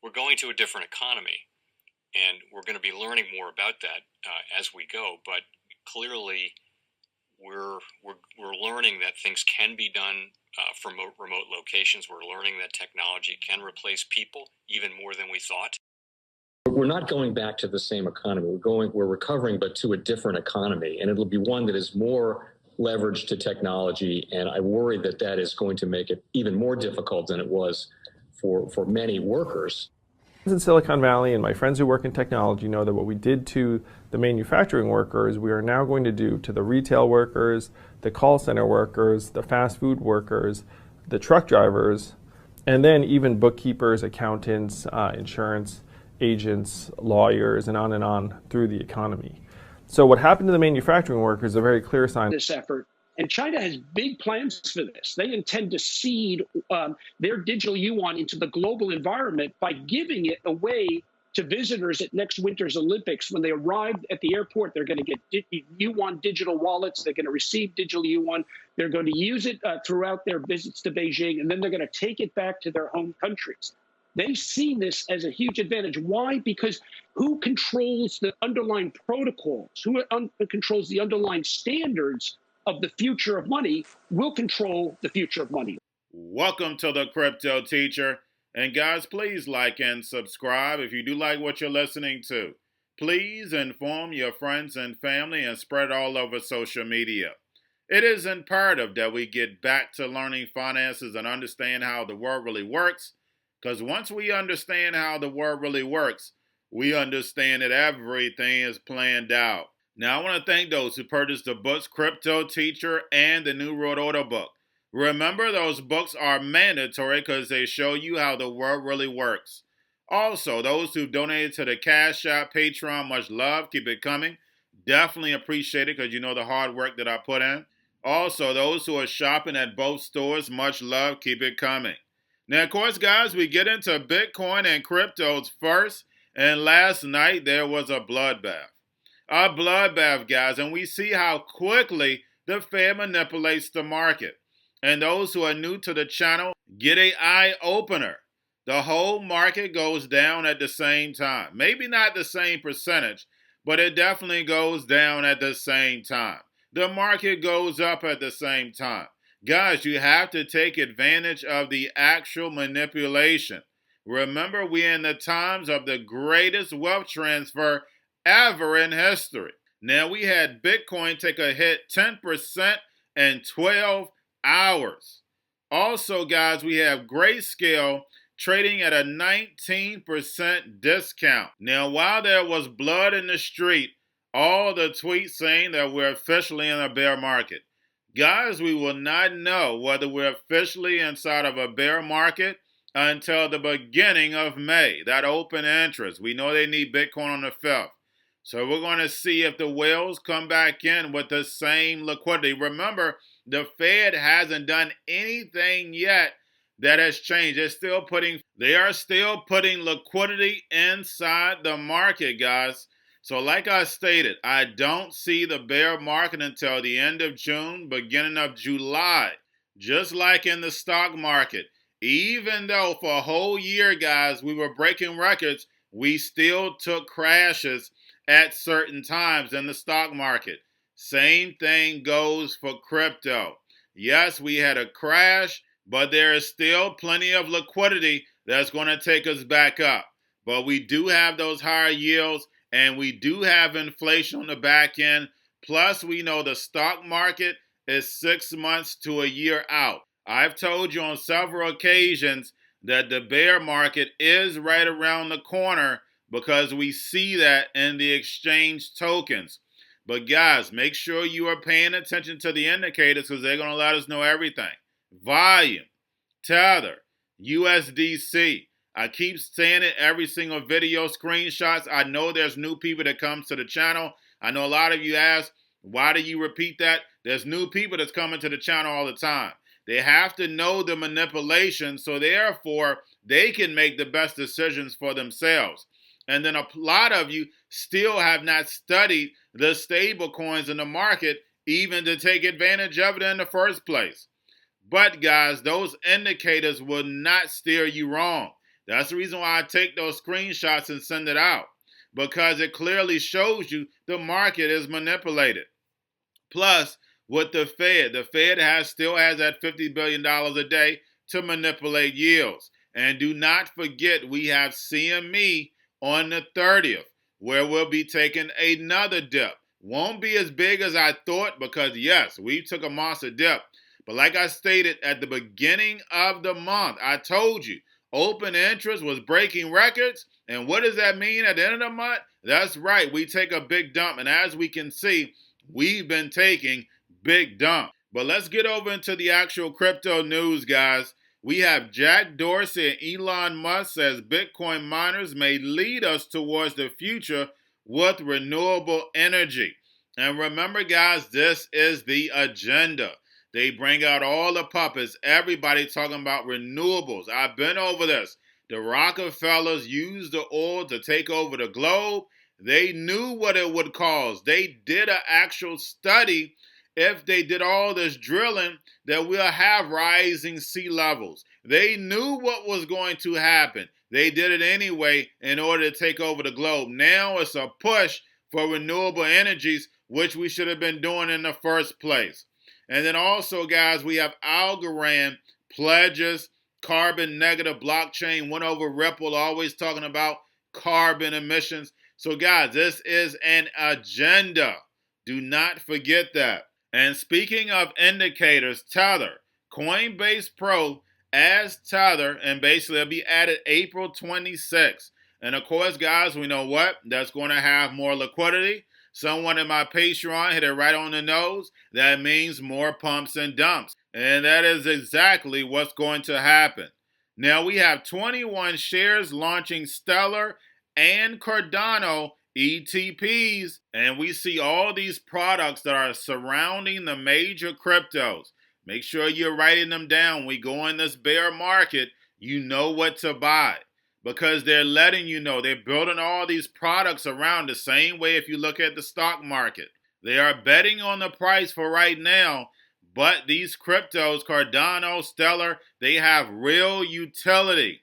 we're going to a different economy, and we're going to be learning more about that as we go. But clearly, we're learning that things can be done from remote locations. We're learning that technology can replace people even more than we thought. We're not going back to the same economy. We're recovering, but to a different economy, and it'll be one that is more leveraged to technology. And I worry that that is going to make it even more difficult than it was for many workers. In Silicon Valley, and my friends who work in technology know that what we did to the manufacturing workers, we are now going to do to the retail workers, the call center workers, the fast food workers, the truck drivers, and then even bookkeepers, accountants, insurance agents, lawyers, and on through the economy. So what happened to the manufacturing workers is a very clear sign. This effort, and China has big plans for this. They intend to seed their digital yuan into the global environment by giving it away to visitors at next winter's Olympics. When they arrive at the airport, they're going to get yuan digital wallets. They're going to receive digital yuan. They're going to use it throughout their visits to Beijing, and then they're going to take it back to their home countries. They see this as a huge advantage. Why? Because who controls the underlying protocols, who controls the underlying standards of the future of money will control the future of money. Welcome to the Crypto Teacher. And guys, please like and subscribe if you do like what you're listening to. Please inform your friends and family and spread it all over social media. It is imperative that we get back to learning finances and understand how the world really works. Because once we understand how the world really works, we understand that everything is planned out. Now, I want to thank those who purchased the books Cryptoteacher and the New World Order book. Remember, those books are mandatory because they show you how the world really works. Also, those who donated to the Cash App, Patreon, much love. Keep it coming. Definitely appreciate it because you know the hard work that I put in. Also, those who are shopping at both stores, much love. Keep it coming. Now, of course, guys, we get into Bitcoin and cryptos first, and last night there was a bloodbath. A bloodbath, guys, and we see how quickly the Fed manipulates the market. And those who are new to the channel get an eye-opener. The whole market goes down at the same time. Maybe not the same percentage, but it definitely goes down at the same time. The market goes up at the same time. Guys, you have to take advantage of the actual manipulation. Remember, we're in the times of the greatest wealth transfer ever in history. Now, we had Bitcoin take a hit 10% in 12 hours. Also, guys, we have Grayscale trading at a 19% discount. Now, while there was blood in the street, all the tweets saying that we're officially in a bear market. Guys, we will not know whether we're officially inside of a bear market until the beginning of May. That open interest. We know they need Bitcoin on the 5th. So we're going to see if the whales come back in with the same liquidity. Remember, the Fed hasn't done anything yet that has changed. They are still putting liquidity inside the market, guys. So like I stated, I don't see the bear market until the end of June, beginning of July. Just like in the stock market. Even though for a whole year, guys, we were breaking records, we still took crashes at certain times in the stock market. Same thing goes for crypto. Yes, we had a crash, but there is still plenty of liquidity that's going to take us back up. But we do have those higher yields. And we do have inflation on the back end. Plus, we know the stock market is 6 months to a year out. I've told you on several occasions that the bear market is right around the corner because we see that in the exchange tokens. But guys, make sure you are paying attention to the indicators because they're going to let us know everything. Volume, Tether, USDC. I keep saying it every single video, screenshots. I know there's new people that comes to the channel. I know a lot of you ask, why do you repeat that? There's new people that's coming to the channel all the time. They have to know the manipulation, so therefore they can make the best decisions for themselves. And then a lot of you still have not studied the stable coins in the market, even to take advantage of it in the first place. But guys, those indicators will not steer you wrong. That's the reason why I take those screenshots and send it out, because it clearly shows you the market is manipulated. Plus, with the Fed still has that $50 billion a day to manipulate yields. And do not forget, we have CME on the 30th, where we'll be taking another dip. Won't be as big as I thought because, yes, we took a monster dip. But like I stated at the beginning of the month, I told you, open interest was breaking records. And what does that mean at the end of the month? That's right, we take a big dump. And as we can see, we've been taking big dump. But let's get over into the actual crypto news, guys. We have Jack Dorsey and Elon Musk says Bitcoin miners may lead us towards the future with renewable energy. And remember, guys, this is the agenda. They bring out all the puppets, everybody talking about renewables. I've been over this. The Rockefellers used the oil to take over the globe. They knew what it would cause. They did an actual study. If they did all this drilling, that we'll have rising sea levels. They knew what was going to happen. They did it anyway in order to take over the globe. Now it's a push for renewable energies, which we should have been doing in the first place. And then also, guys, we have Algorand pledges, carbon negative blockchain, went over Ripple, always talking about carbon emissions. So, guys, this is an agenda. Do not forget that. And speaking of indicators, Tether, Coinbase Pro as Tether, and basically it'll be added April 26th. And of course, guys, we know what? That's going to have more liquidity. Someone in my Patreon hit it right on the nose. That means more pumps and dumps. And that is exactly what's going to happen. Now we have 21 shares launching Stellar and Cardano ETPs. And we see all these products that are surrounding the major cryptos. Make sure you're writing them down. We go in this bear market, you know what to buy. Because they're letting you know, they're building all these products around the same way if you look at the stock market. They are betting on the price for right now, but these cryptos, Cardano, Stellar, they have real utility.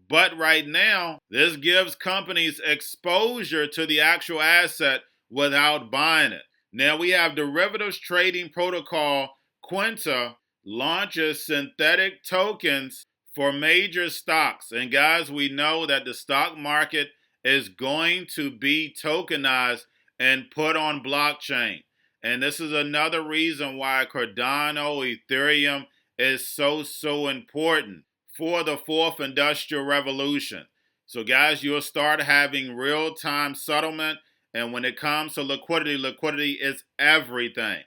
But right now, this gives companies exposure to the actual asset without buying it. Now we have derivatives trading protocol Quinta launches synthetic tokens for major stocks. And guys, we know that the stock market is going to be tokenized and put on blockchain. And this is another reason why Cardano, Ethereum is so important for the fourth industrial revolution. So guys, you'll start having real-time settlement. And when it comes to liquidity, liquidity is everything.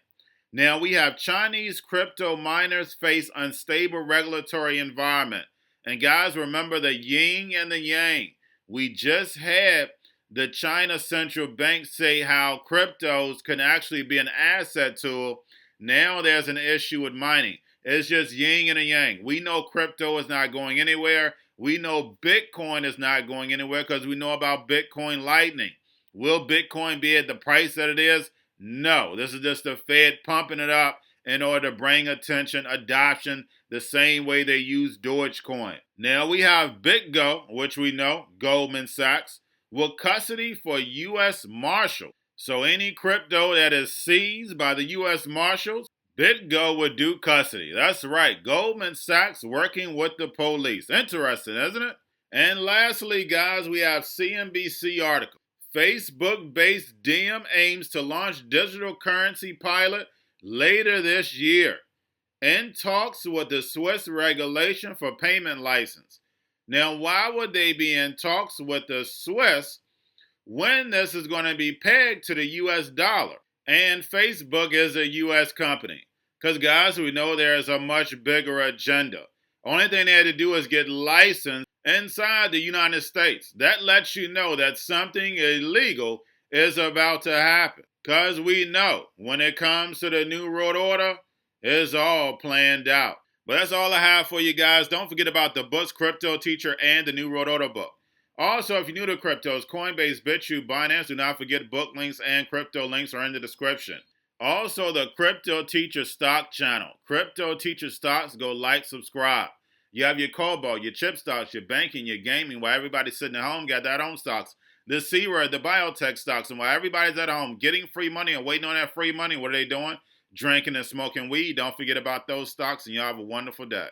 Now we have Chinese crypto miners face unstable regulatory environment. And guys, remember the yin and the yang. We just had the China Central Bank say how cryptos can actually be an asset tool. Now there's an issue with mining. It's just yin and a yang. We know crypto is not going anywhere. We know Bitcoin is not going anywhere because we know about Bitcoin Lightning. Will Bitcoin be at the price that it is? No, this is just the Fed pumping it up in order to bring attention, adoption, the same way they use Dogecoin. Now we have Bitgo, which we know, Goldman Sachs, will custody for U.S. Marshals. So any crypto that is seized by the U.S. Marshals, Bitgo would do custody. That's right, Goldman Sachs working with the police. Interesting, isn't it? And lastly, guys, we have CNBC article. Facebook-based Diem aims to launch digital currency pilot later this year in talks with the Swiss regulation for payment license. Now, why would they be in talks with the Swiss when this is going to be pegged to the US dollar? And Facebook is a US company. Because, guys, we know there is a much bigger agenda. Only thing they had to do is get licensed inside the United States. That lets you know that something illegal is about to happen. Because we know when it comes to the New World Order, it's all planned out. But that's all I have for you guys. Don't forget about the books, Cryptoteacher and the New World Order book. Also, if you're new to cryptos, Coinbase, Bitrue, Binance, do not forget book links and crypto links are in the description. Also, the Cryptoteacher stock channel. Cryptoteacher stocks, go like, subscribe. You have your cobalt, your chip stocks, your banking, your gaming, while everybody's sitting at home, got their own stocks. The C-word, the biotech stocks, and while everybody's at home getting free money and waiting on that free money, what are they doing? Drinking and smoking weed. Don't forget about those stocks, and y'all have a wonderful day.